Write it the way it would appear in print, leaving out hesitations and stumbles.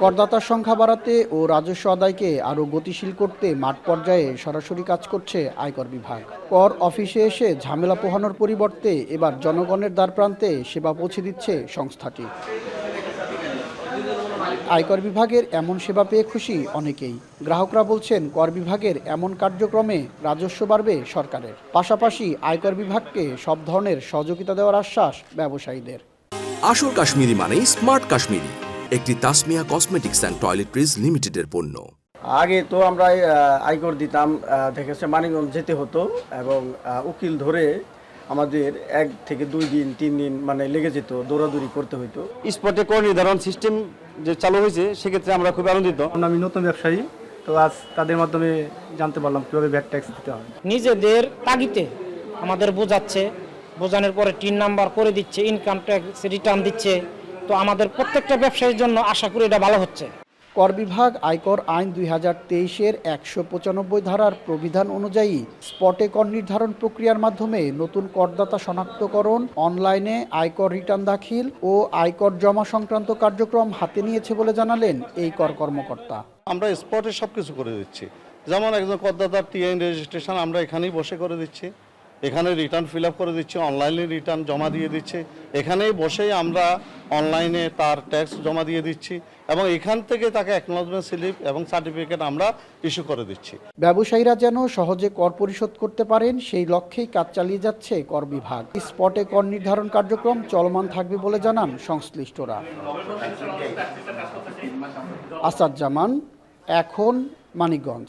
করদাতার সংখ্যা বাড়াতে ও রাজস্ব আদায়কে আরও গতিশীল করতে মাঠ পর্যায়ে সরাসরি কাজ করছে আয়কর বিভাগ। কর অফিসে এসে ঝামেলা পোহানোর পরিবর্তে এবার জনগণের দ্বারপ্রান্তে সেবা পৌঁছে দিচ্ছে সংস্থাটি। আয়কর বিভাগের এমন সেবা পেয়ে খুশি অনেকেই। গ্রাহকরা বলছেন, কর বিভাগের এমন কার্যক্রমে রাজস্ব বাড়বে সরকারের, পাশাপাশি আয়কর বিভাগকে সব ধরনের সহযোগিতা দেওয়ার আশ্বাস ব্যবসায়ীদের। আসল কাশ্মীরি মানেই স্মার্ট কাশ্মীরি, একটি তাসমিয়া কসমেটিক্স অ্যান্ড টয়লেট্রিজ লিমিটেডের পণ্য। আগে তো আমরা আয়কর দিতাম, দেখেছে মানিকগঞ্জ যেতে হতো এবং উকিল ধরে আমাদের 1 থেকে 2 দিন 3 দিন মানে লেগে যেত, দৌড়াদৌড়ি করতে হতো। স্পটে কর নির্ধারণ সিস্টেম যে চালু হয়েছে সেক্ষেত্রে আমরা খুব আনন্দিত। আমি নতুন ব্যবসায়ী, তো আজ তাদের মাধ্যমে জানতে পারলাম কীভাবে ভ্যাট ট্যাক্স দিতে হয়। নিজেদের তাগিতে আমাদের বোঝাচ্ছে, বোঝানোর পরে টিন নাম্বার করে দিচ্ছে, ইনকাম ট্যাক্স রিটার্ন দিচ্ছে। তো আমাদের প্রত্যেকটা ব্যবসায়ীর জন্য আশা করি এটা ভালো হচ্ছে। কর বিভাগ আয়কর আইন 2023-এর 195 ধারার প্রবিধান অনুযায়ী স্পটে কর নির্ধারণ প্রক্রিয়ার মাধ্যমে নতুন করদাতা শনাক্তকরণ, অনলাইনে আয়কর রিটার্ন দাখিল ও আয়কর জমা সংক্রান্ত কার্যক্রম হাতে নিয়েছে বলে জানালেন এই কর কর্মকর্তা। আমরা স্পটে সব কিছু করে দিচ্ছি, যেমন একজন করদাতার টিআইন রেজিস্ট্রেশন আমরা এখানেই বসে করে দিচ্ছি, এখানে রিটার্ন ফিল আপ করে দিচ্ছি, অনলাইনে রিটার্ন জমা দিয়ে দিচ্ছি, এখানেই বসেই আমরা অনলাইনে তার ট্যাক্স জমা দিয়ে দিচ্ছি এবং এখান থেকে তাকে অ্যাকনলেজমেন্ট স্লিপ এবং সার্টিফিকেট আমরা ইস্যু করে দিচ্ছি। ব্যবসায়ীরা যেন সহজে কর পরিশোধ করতে পারেন সেই লক্ষ্যেই কাজ চালিয়ে যাচ্ছে কর বিভাগ। স্পটে কর নির্ধারণ কার্যক্রম চলমান থাকবে বলে জানান সংশ্লিষ্টরা। আসাদ জামান, এখন, মানিকগঞ্জ।